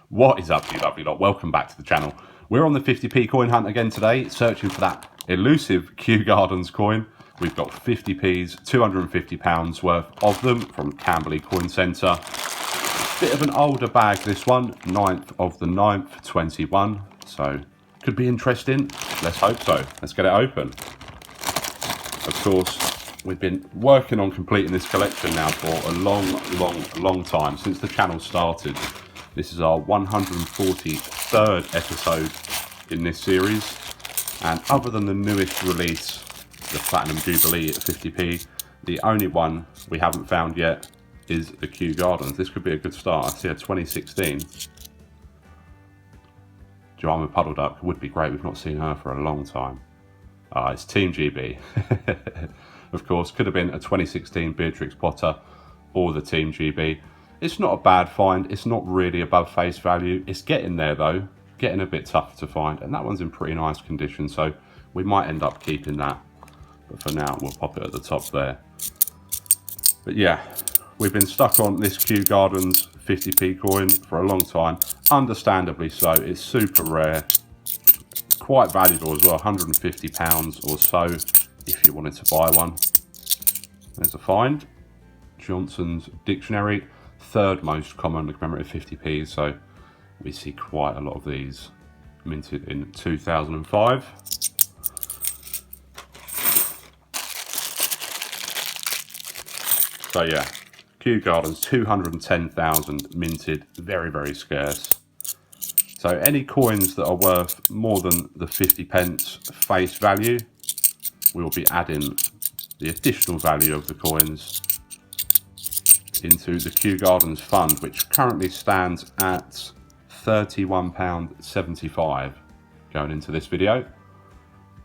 What is up, you lovely lot? Welcome back to the channel. We're on the 50p coin hunt again today, searching for that elusive Kew Gardens coin. We've got 50p's, £250 worth of them from Camberley Coin Centre. Bit of an older bag, this one, 9th of the 9th, 21. So, could be interesting. Let's hope so. Let's get it open. Of course, we've been working on completing this collection now for a long time, since the channel started. This is our 143rd episode in this series, and other than the newest release, the Platinum Jubilee at 50p, the only one we haven't found yet is the Kew Gardens. This could be a good start. I see a 2016 Jemima Puddle Duck would be great. We've not seen her for a long time. It's Team GB. Of course, could have been a 2016 Beatrix Potter or the Team GB. It's not a bad find. It's not really above face value. It's getting there though, getting a bit tough to find, and that one's in pretty nice condition, so we might end up keeping that. But for now, we'll pop it at the top there. But yeah, we've been stuck on this Kew Gardens 50p coin for a long time. Understandably so. It's super rare. It's quite valuable as well, £150 or so if you wanted to buy one. There's a find. Johnson's Dictionary. Third most common commemorative 50p, so we see quite a lot of these, minted in 2005. So yeah, Kew Gardens, 210,000 minted, very scarce. So any coins that are worth more than the 50p face value, we will be adding the additional value of the coins into the Kew Gardens fund, which currently stands at £31.75 going into this video.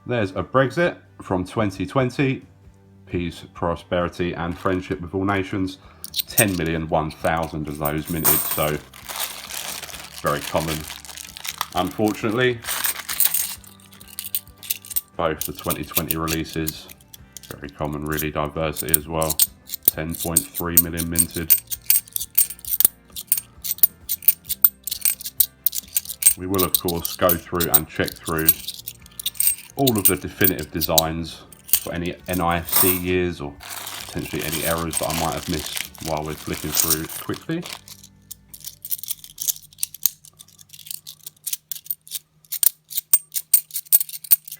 There's a Brexit from 2020, peace, prosperity and friendship with all nations, 10,001,000 of those minted, so very common. Unfortunately, both the 2020 releases, very common, really, diversity as well. 10.3 million minted. We will of course go through and check through all of the definitive designs for any NIFC years or potentially any errors that I might have missed while we're flicking through quickly.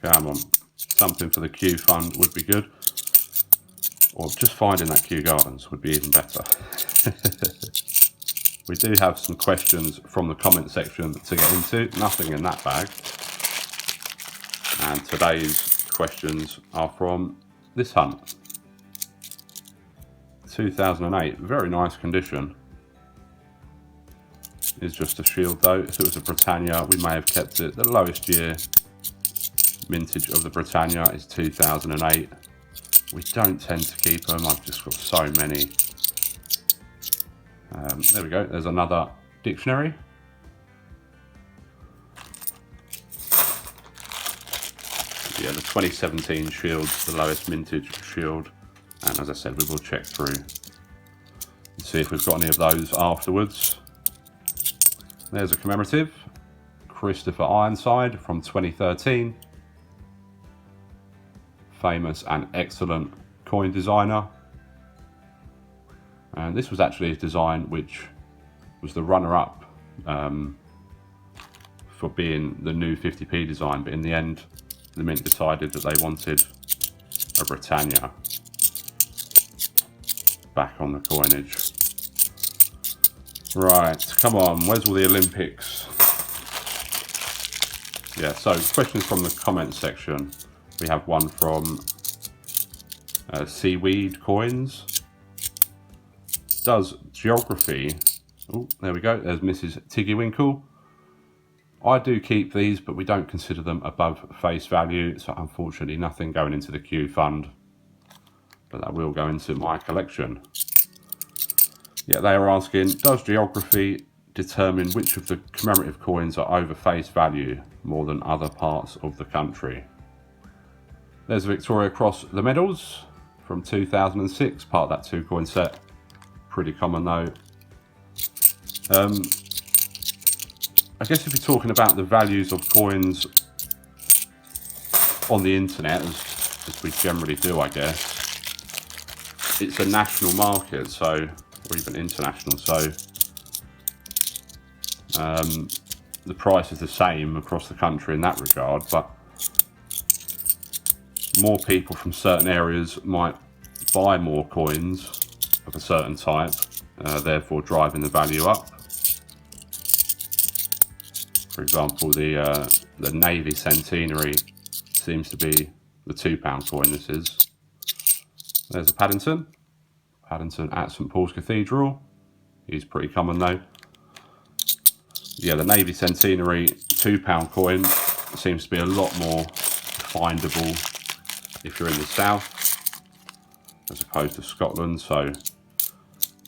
Come on, something for the Kew fund would be good. Or just finding that Kew Gardens would be even better. We do have some questions from the comment section to get into. Nothing in that bag. And today's questions are from this hunt. 2008, very nice condition. It's just a shield though. If it was a Britannia, we may have kept it. The lowest year mintage of the Britannia is 2008. We don't tend to keep them. I've just got so many. There we go. There's another dictionary. Yeah, the 2017 shield's the lowest mintage shield. And as I said, we will check through and see if we've got any of those afterwards. There's a commemorative. Christopher Ironside from 2013. Famous and excellent coin designer, and this was actually a design which was the runner-up for being the new 50p design, but in the end the mint decided that they wanted a Britannia back on the coinage. Right, come on, where's all the Olympics? Yeah, so questions from the comment section. We have one from Seaweed Coins. Does geography... Oh, there we go. There's Mrs. Tiggy Winkle. I do keep these, but we don't consider them above face value. So unfortunately, nothing going into the Kew fund. But that will go into my collection. Yeah, they are asking, does geography determine which of the commemorative coins are over face value more than other parts of the country? There's Victoria Cross the Medals from 2006, part of that 2-coin set. Pretty common though. I guess if you're talking about the values of coins on the internet, as we generally do, I guess, it's a national market, so, or even international, so the price is the same across the country in that regard, but more people from certain areas might buy more coins of a certain type, therefore driving the value up. For example, the Navy Centenary seems to be the £2 coin. This is. There's a Paddington at St Paul's Cathedral. He's pretty common though. Yeah, the Navy Centenary £2 coin seems to be a lot more findable if you're in the south as opposed to Scotland, so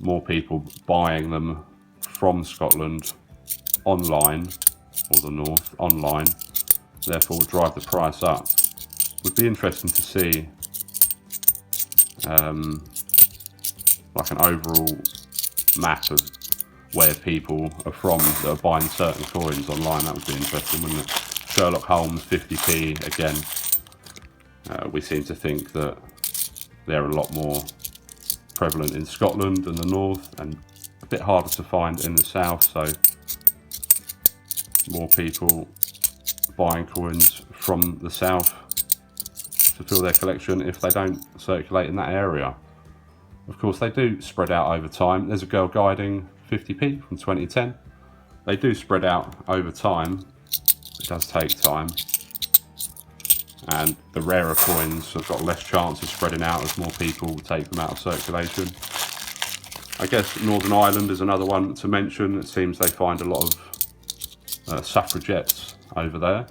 more people buying them from Scotland online, or the north online, therefore will drive the price up. Would be interesting to see like an overall map of where people are from that are buying certain coins online. That would be interesting, wouldn't it? Sherlock Holmes 50p again. We seem to think that they're a lot more prevalent in Scotland and the north, and a bit harder to find in the south, so more people buying coins from the south to fill their collection if they don't circulate in that area. Of course, they do spread out over time. There's a girl guiding 50p from 2010. They do spread out over time. It does take time. And the rarer coins have got less chance of spreading out as more people take them out of circulation. I guess Northern Ireland is another one to mention. It seems they find a lot of suffragettes over there.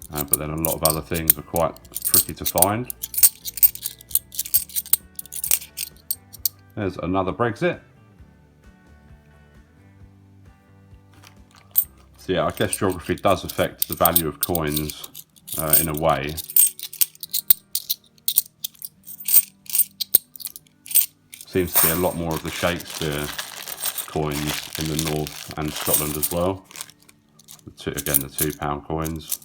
But then a lot of other things are quite tricky to find. There's another Brexit. So yeah, I guess geography does affect the value of coins in a way. Seems to be a lot more of the Shakespeare coins in the north and Scotland as well. Again, the £2 coins.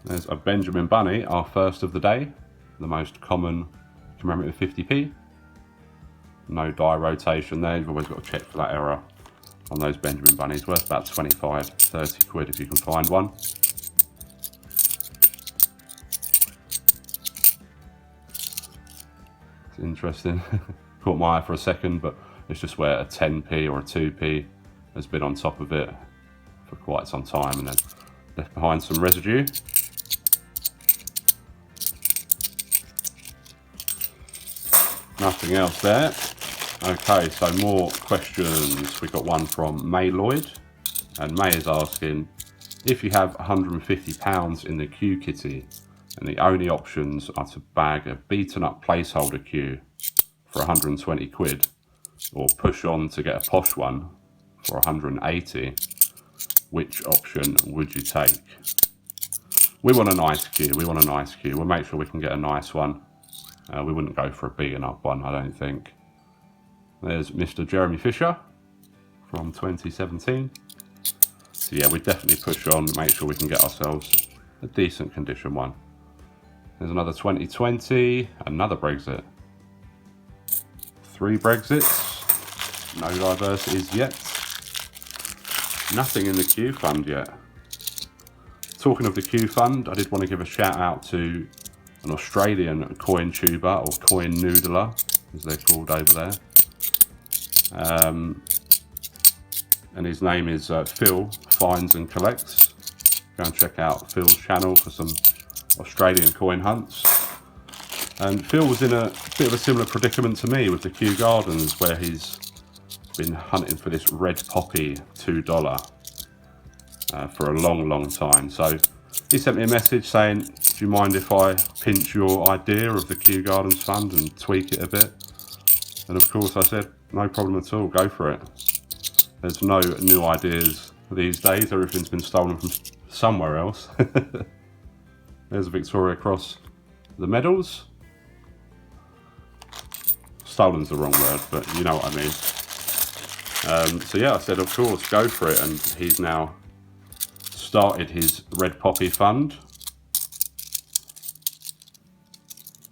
There's a Benjamin Bunny, our first of the day. The most common commemorative 50p. No die rotation there. You've always got to check for that error on those Benjamin Bunnies. Worth about 25, 30 quid if you can find one. It's interesting. Caught my eye for a second, but it's just where a 10p or a 2p has been on top of it for quite some time and then left behind some residue. Nothing else there. Okay, so more questions. We've got one from May Lloyd, and May is asking, if you have £150 in the Q kitty and the only options are to bag a beaten up placeholder Q for 120 quid or push on to get a posh one for 180, which option would you take? We want a nice Q. We'll make sure we can get a nice one. We wouldn't go for a beaten up one, I don't think. There's Mr. Jeremy Fisher from 2017. So yeah, we definitely push on, make sure we can get ourselves a decent condition one. There's another 2020, another Brexit. 3 Brexits, no diversities yet. Nothing in the Q fund yet. Talking of the Q fund, I did want to give a shout out to an Australian coin tuber, or coin noodler, as they're called over there. And his name is Phil Finds and Collects. Go and check out Phil's channel for some Australian coin hunts. And Phil was in a bit of a similar predicament to me with the Kew Gardens, where he's been hunting for this red poppy $2 for a long time. So he sent me a message saying, do you mind if I pinch your idea of the Kew Gardens fund and tweak it a bit? And of course I said, no problem at all, go for it. There's no new ideas these days, everything's been stolen from somewhere else. There's a Victoria Cross, the medals. Stolen's the wrong word, but you know what I mean. So yeah, I said, of course, go for it. And he's now started his Red Poppy fund.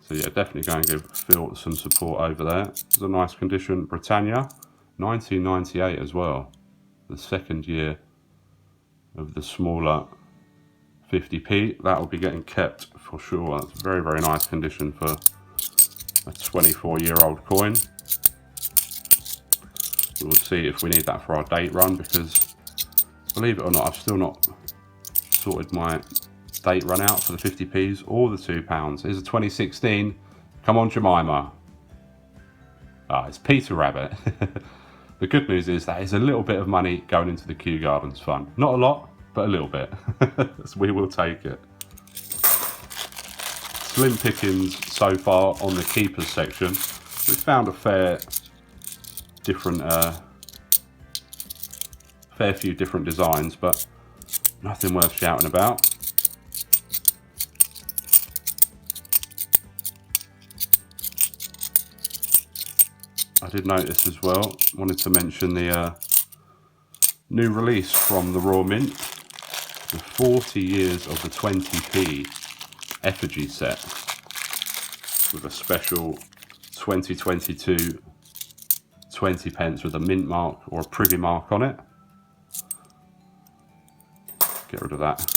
So yeah, definitely go and give Phil some support over there. It's a nice condition. Britannia, 1998 as well. The second year of the smaller 50p. That will be getting kept for sure. That's very, very nice condition for a 24-year-old coin. We'll see if we need that for our date run, because believe it or not, I've still not sorted my date run out for the 50p's or the £2. Here's a 2016. Come on, Jemima. It's Peter Rabbit. The good news is that is a little bit of money going into the Kew Gardens fund. Not a lot, but a little bit. So we will take it. Slim pickings so far on the keepers section. We've found a fair few different designs, but nothing worth shouting about. I did notice as well, wanted to mention the new release from the Raw Mint, the 40 years of the 20p effigy set with a special 2022 20 pence with a mint mark or a privy mark on it. Get rid of that.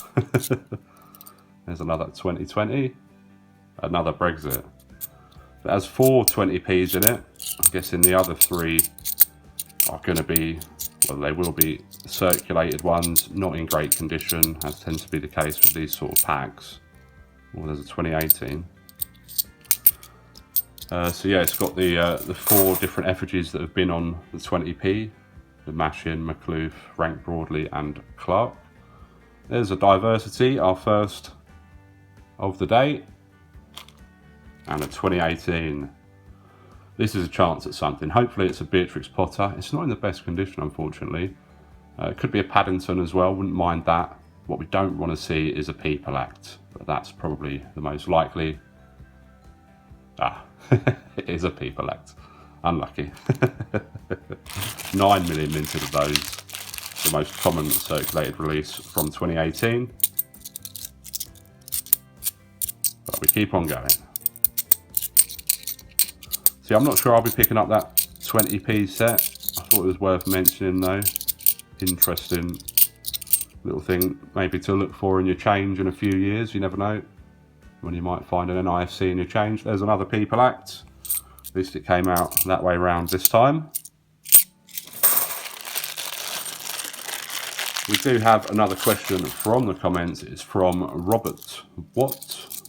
There's another 2020, another Brexit. It has 4 20p's in it. I'm guessing the other 3 are going to be, well, they will be circulated ones, not in great condition, as tends to be the case with these sort of packs. Well, there's a 2018. So yeah, it's got the 4 different effigies that have been on the 20p, the Mashin, McLuth, Rank Broadley and Clark. There's a diversity, our first of the day, and a 2018. This is a chance at something. Hopefully it's a Beatrix Potter. It's not in the best condition, unfortunately. It could be a Paddington as well, wouldn't mind that. What we don't want to see is a People Act, but that's probably the most likely. It is a People Act. Unlucky. 9 million minted of those. The most common circulated release from 2018. But we keep on going. See, I'm not sure I'll be picking up that 20p set. I thought it was worth mentioning though. Interesting little thing maybe to look for in your change in a few years. You never know when you might find an NIFC in your change. There's another People Act. At least it came out that way round this time. We do have another question from the comments. It's from Robert Watt.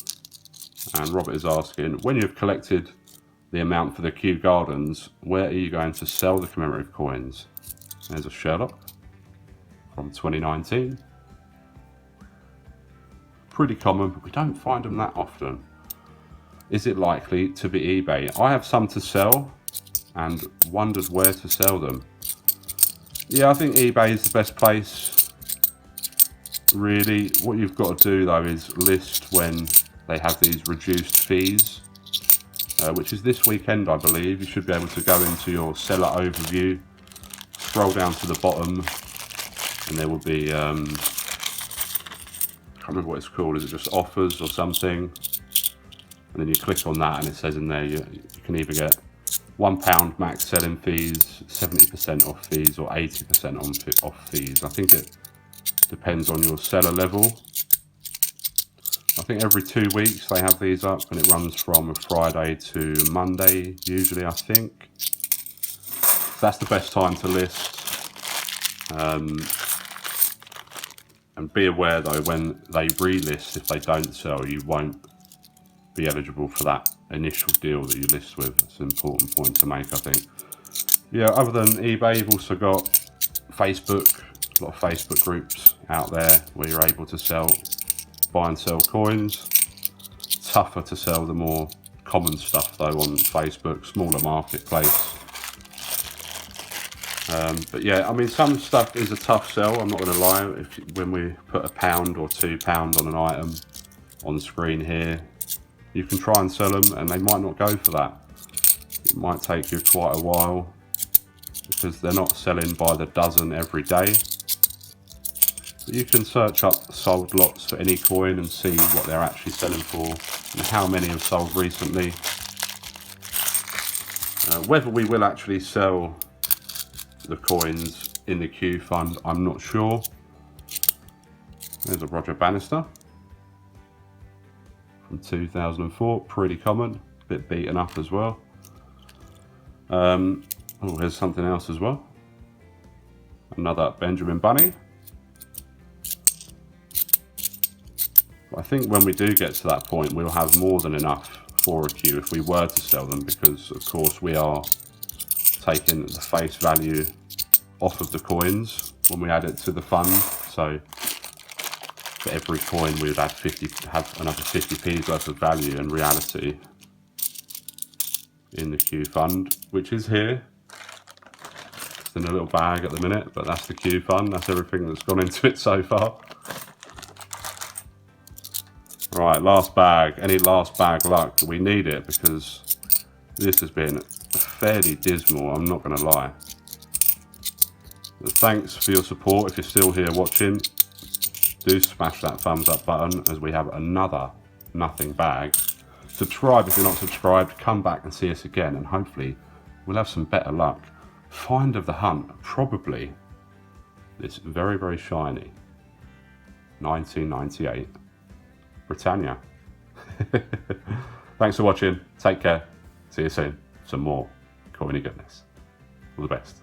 And Robert is asking, when you've collected the amount for the Kew Gardens, where are you going to sell the commemorative coins? There's a Sherlock from 2019. Pretty common, but we don't find them that often. Is it likely to be eBay? I have some to sell and wondered where to sell them. Yeah, I think eBay is the best place. Really, what you've got to do though is list when they have these reduced fees. Which is this weekend, I believe. You should be able to go into your seller overview, scroll down to the bottom, and there will be, I can't remember what it's called, is it just offers or something? And then you click on that and it says in there you can either get £1 max selling fees, 70% off fees, or 80% off fees. I think it depends on your seller level. I think every 2 weeks they have these up, and it runs from Friday to Monday, usually, I think. So that's the best time to list. And be aware though, when they relist, if they don't sell, you won't be eligible for that initial deal that you list with. It's an important point to make, I think. Yeah, other than eBay, you've also got Facebook, a lot of Facebook groups out there where you're able to buy and sell coins. Tougher to sell the more common stuff though on Facebook, smaller marketplace. But yeah, I mean, some stuff is a tough sell, I'm not going to lie. When we put £1 or £2 on an item on screen here, you can try and sell them and they might not go for that. It might take you quite a while. because they're not selling by the dozen every day. But you can search up sold lots for any coin and see what they're actually selling for and how many have sold recently. Whether we will actually sell the coins in the Q fund, I'm not sure. There's a Roger Bannister from 2004, pretty common, a bit beaten up as well. Oh, here's something else as well. Another Benjamin Bunny. I think when we do get to that point, we'll have more than enough for a Q if we were to sell them, because of course we are taking the face value off of the coins when we add it to the fund. So for every coin we would have another 50p's worth of value in reality in the Q fund, which is here. It's in a little bag at the minute, but that's the Q fund. That's everything that's gone into it so far. Right, last bag. Any last bag luck? We need it because this has been fairly dismal, I'm not going to lie. But thanks for your support. If you're still here watching, do smash that thumbs up button as we have another nothing bag. Subscribe if you're not subscribed. Come back and see us again, and hopefully we'll have some better luck. Find of the hunt, probably this very, very shiny 1998 Britannia. Thanks for watching. Take care. See you soon. Some more coiny goodness. All the best.